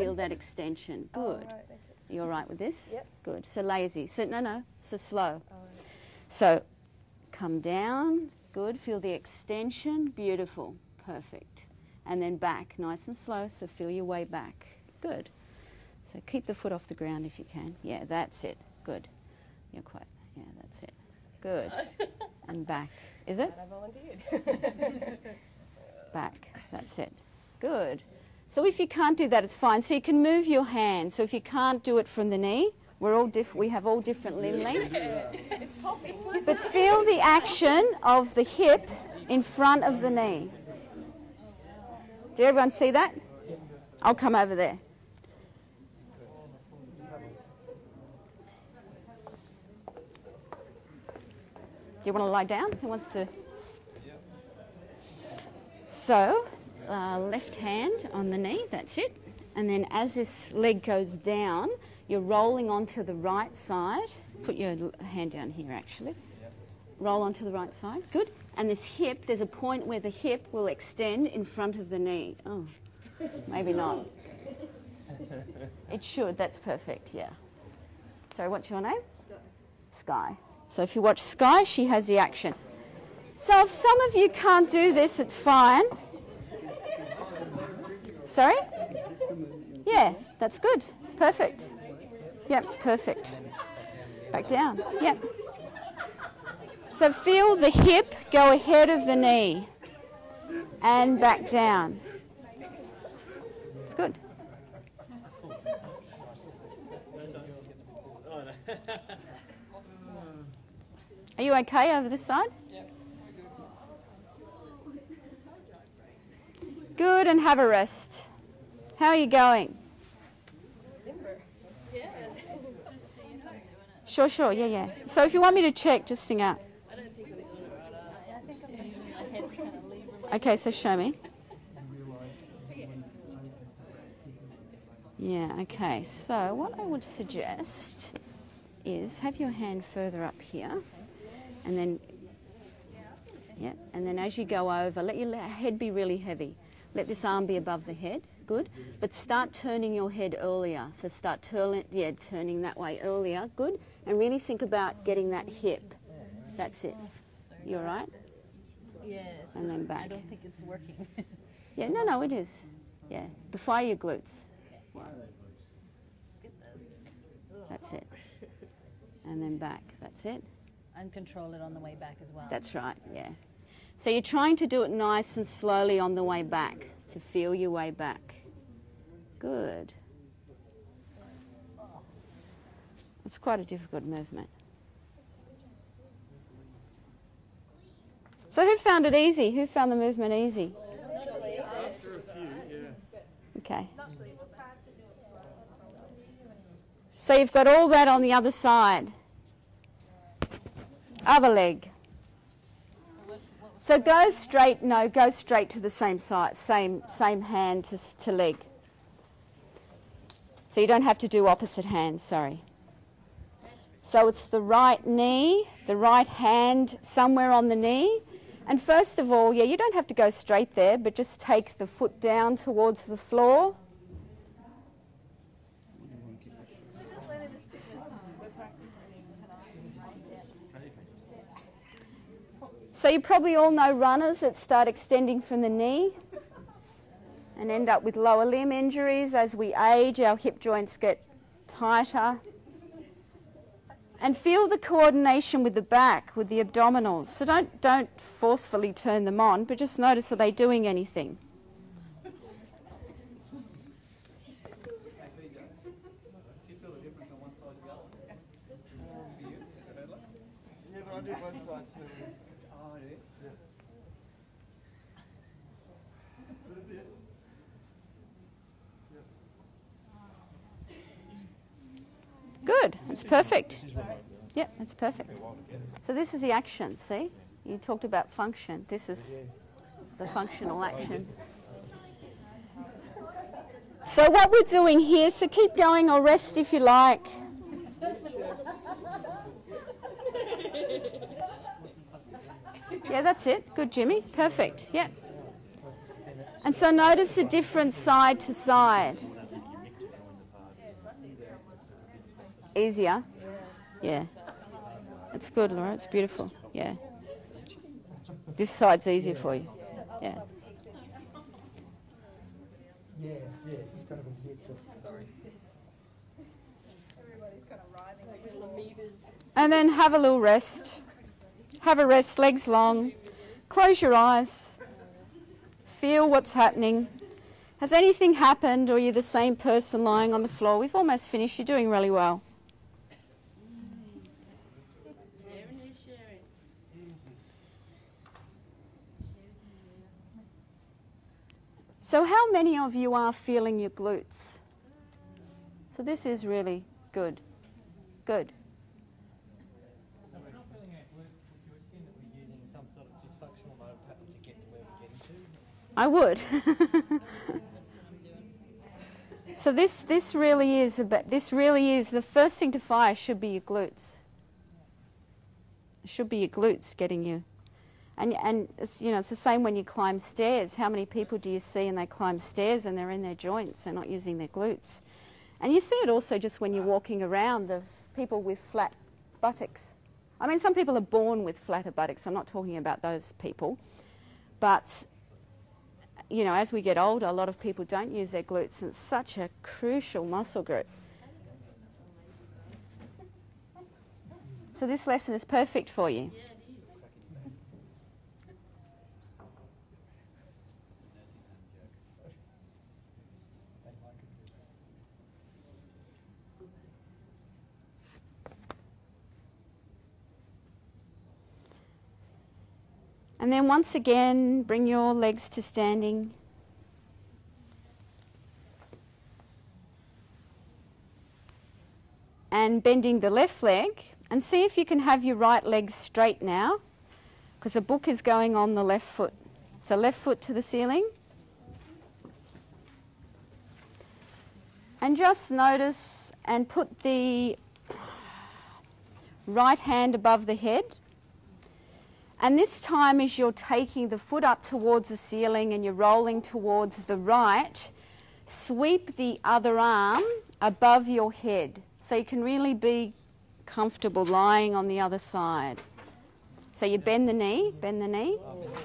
feel that extension. Good. Right, thank you. You all right with this? Yep. Good. So lazy. So no. So slow. Right. So come down. Good. Feel the extension. Beautiful. Perfect. And then back, nice and slow. So feel your way back. Good. So keep the foot off the ground if you can. Yeah, that's it. Good. You're quite. Yeah, that's it. Good. And back. Is it? I volunteered. Back. That's it. Good. So if you can't do that, it's fine. So you can move your hand. So if you can't do it from the knee, we have all different limb lengths. But feel the action of the hip in front of the knee. Did everyone see that? I'll come over there. Do you want to lie down? Who wants to? So, left hand on the knee, that's it. And then as this leg goes down, you're rolling onto the right side. Put your hand down here, actually. Roll onto the right side. Good. And this hip, there's a point where the hip will extend in front of the knee. Oh, maybe not. It should. That's perfect, yeah. Sorry, what's your name? Sky. Sky. So if you watch Sky, she has the action. So if some of you can't do this, it's fine. Sorry? Yeah, that's good. It's perfect. Yep, perfect. Back down. Yep. So feel the hip go ahead of the knee and back down. It's good. Are you okay over this side? Good, and have a rest. How are you going? Sure, yeah. So if you want me to check, just sing out. Okay, so show me. Yeah, okay. So what I would suggest is have your hand further up here, and then, yeah, and then as you go over, let your head be really heavy. Let this arm be above the head. Good. But start turning your head earlier. So start turning that way earlier. Good. And really think about getting that hip. That's it. You all right? Yes. And then back. I don't think it's working. Yeah, no, it is. Yeah. Before your glutes. That's it. And then back. That's it. And control it on the way back as well. That's right, yeah. So you're trying to do it nice and slowly on the way back, to feel your way back. Good. It's quite a difficult movement. So who found it easy? Who found the movement easy? After a few, yeah. Okay. So you've got all that on the other side. Other leg. So go straight to the same side, same hand to leg. So you don't have to do opposite hands, sorry. So it's the right knee, the right hand somewhere on the knee. And first of all, yeah, you don't have to go straight there, but just take the foot down towards the floor. So you probably all know runners that start extending from the knee and end up with lower limb injuries. As we age, our hip joints get tighter. And feel the coordination with the back, with the abdominals. So don't forcefully turn them on, but just notice, are they doing anything? Do you feel a difference on one side to the other? For you? Is it better? Yeah, but I do both sides too. Oh, yeah. Good, that's perfect. Yep, that's perfect. So this is the action, see? You talked about function. This is the functional action. So what we're doing here, so keep going or rest if you like. Yeah, that's it. Good, Jimmy. Perfect. Yep. And so notice the difference side to side. Easier? Yeah. It's good, Laura. It's beautiful. Yeah. This side's easier for you. Yeah. Yeah, it's kind of a bit. Sorry. Everybody's kind of writhing like little amoebas. And then have a little rest. Have a rest, legs long. Close your eyes. Feel what's happening. Has anything happened, or are you the same person lying on the floor? We've almost finished. You're doing really well. So how many of you are feeling your glutes? So this is really good. Good. So we're not feeling our glutes. Would you assume that we're using some sort of dysfunctional motor pattern to get to where we're getting to? I would. So this really is the first thing to fire should be your glutes. It should be your glutes getting you. And it's, you know, it's the same when you climb stairs. How many people do you see and they climb stairs and they're in their joints, they're not using their glutes? And you see it also just when you're walking around, the people with flat buttocks. I mean, some people are born with flatter buttocks. I'm not talking about those people. But, you know, as we get older, a lot of people don't use their glutes, and it's such a crucial muscle group. So this lesson is perfect for you. And then once again, bring your legs to standing. And bending the left leg. And see if you can have your right leg straight now, because the book is going on the left foot. So left foot to the ceiling. And just notice and put the right hand above the head. And this time as you're taking the foot up towards the ceiling and you're rolling towards the right, sweep the other arm above your head. So you can really be comfortable lying on the other side. So you bend the knee,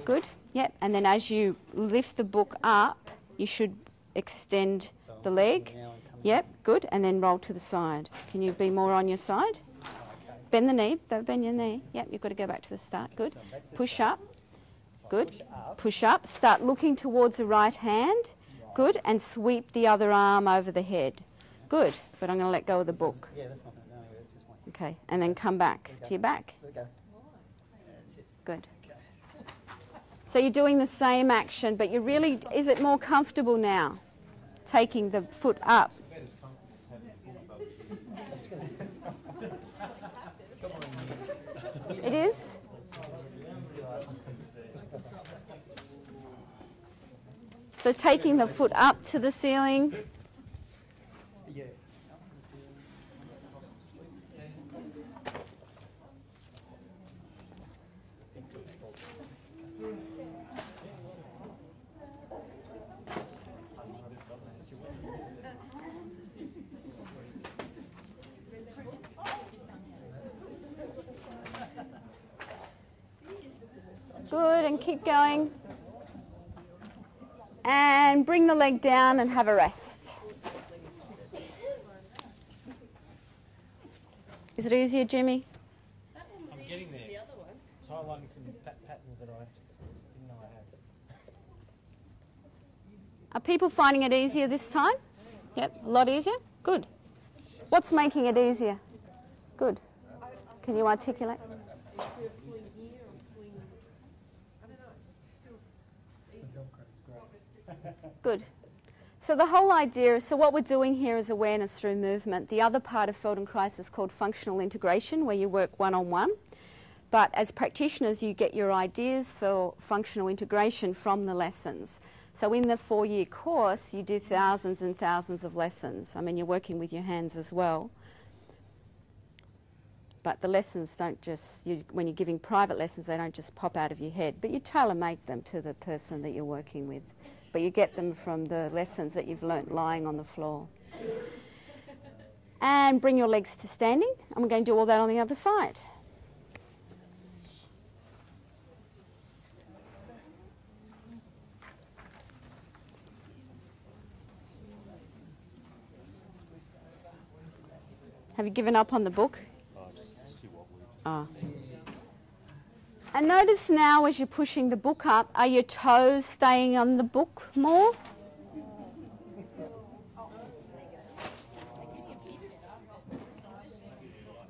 good, yep. And then as you lift the book up, you should extend the leg, yep, good, and then roll to the side. Can you be more on your side? Bend the knee, bend your knee. Yep, you've got to go back to the start. Good. Push up. Good. Push up. Start looking towards the right hand. Good. And sweep the other arm over the head. Good. But I'm going to let go of the book. Yeah, that's not. No, that's just one. Okay. And then come back to your back. Good. So you're doing the same action, but you're really, is it more comfortable now? Taking the foot up. It is? So taking the foot up to the ceiling. Good, and keep going. And bring the leg down and have a rest. Is it easier, Jimmy? I'm getting there. It's highlighting some patterns that I didn't know I had. Are people finding it easier this time? Yep, a lot easier? Good. What's making it easier? Good. Can you articulate? Good. So the whole idea is, so what we're doing here is awareness through movement. The other part of Feldenkrais is called functional integration, where you work one-on-one. But as practitioners, you get your ideas for functional integration from the lessons. So in the 4-year course, you do thousands and thousands of lessons. I mean, you're working with your hands as well. But the lessons don't just, when you're giving private lessons, they don't just pop out of your head. But you tailor-make them to the person that you're working with. But you get them from the lessons that you've learnt lying on the floor. And bring your legs to standing. And we're going to do all that on the other side. Have you given up on the book? Oh. And notice now as you're pushing the book up, are your toes staying on the book more?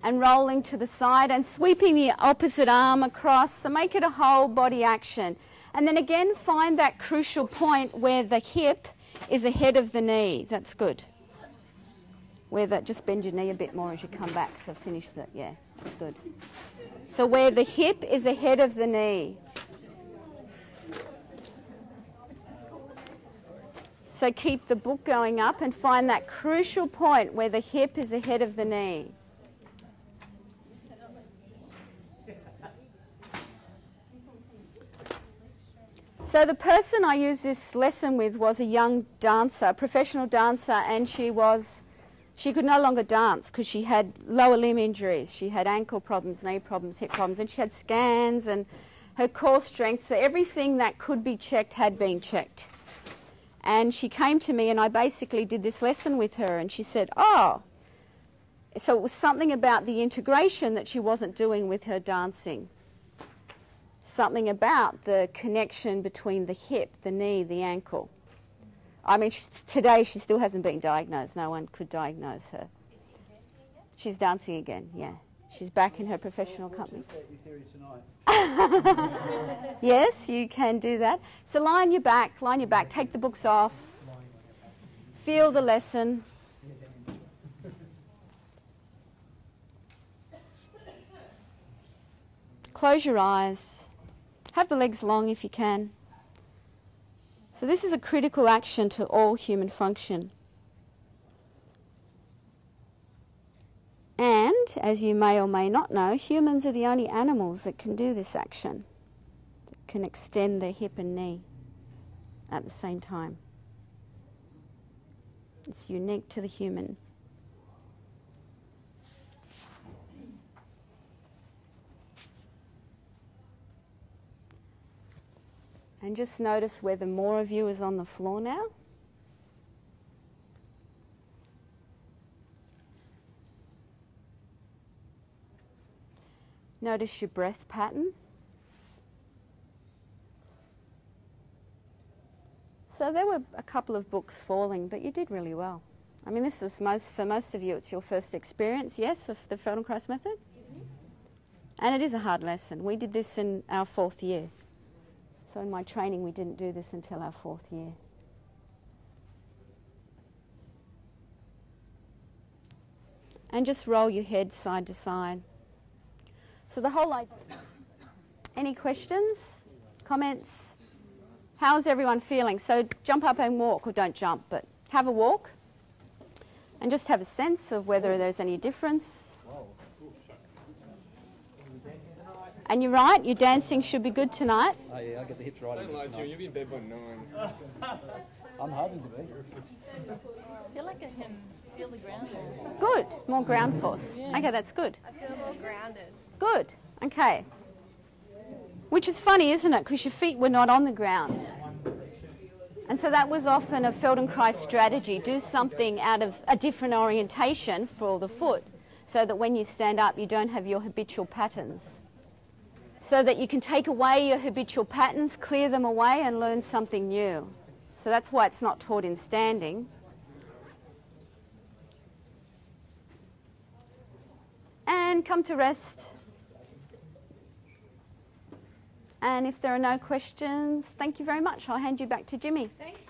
And rolling to the side and sweeping the opposite arm across. So make it a whole body action. And then again, find that crucial point where the hip is ahead of the knee. That's good. Where that, just bend your knee a bit more as you come back. So finish that. Yeah, that's good. So where the hip is ahead of the knee. So keep the book going up and find that crucial point where the hip is ahead of the knee. So the person I used this lesson with was a young dancer, a professional dancer, and she could no longer dance because she had lower limb injuries. She had ankle problems, knee problems, hip problems, and she had scans and her core strength. So everything that could be checked had been checked. And she came to me and I basically did this lesson with her and she said, oh, so it was something about the integration that she wasn't doing with her dancing. Something about the connection between the hip, the knee, the ankle. I mean, today she still hasn't been diagnosed. No one could diagnose her. She's dancing again, yeah. She's back in her professional company. Yes, you can do that. So lie on your back, take the books off. Feel the lesson. Close your eyes. Have the legs long if you can. So this is a critical action to all human function. And, as you may or may not know, humans are the only animals that can do this action, that can extend their hip and knee at the same time. It's unique to the human. And just notice whether more of you is on the floor now. Notice your breath pattern. So there were a couple of books falling, but you did really well. I mean, this is for most of you, it's your first experience, yes, of the Feldenkrais method? Mm-hmm. And it is a hard lesson. We did this in our 4th year. So in my training, we didn't do this until our 4th year. And just roll your head side to side. So the whole idea. Any questions, comments? How's everyone feeling? So jump up and walk, or don't jump, but have a walk. And just have a sense of whether there's any difference. And you're right, your dancing should be good tonight. Oh yeah, I'll get the hips right. Don't lie to you, you'll be in bed by 9. I'm hoping to be. I feel like I can feel the ground. Good, more ground force. Yeah. Okay, that's good. I feel more grounded. Good, okay. Which is funny, isn't it? Because your feet were not on the ground. And so that was often a Feldenkrais strategy. Do something out of a different orientation for the foot so that when you stand up, you don't have your habitual patterns. So that you can take away your habitual patterns, clear them away, and learn something new. So that's why it's not taught in standing. And come to rest. And if there are no questions, thank you very much. I'll hand you back to Jimmy. Thank you.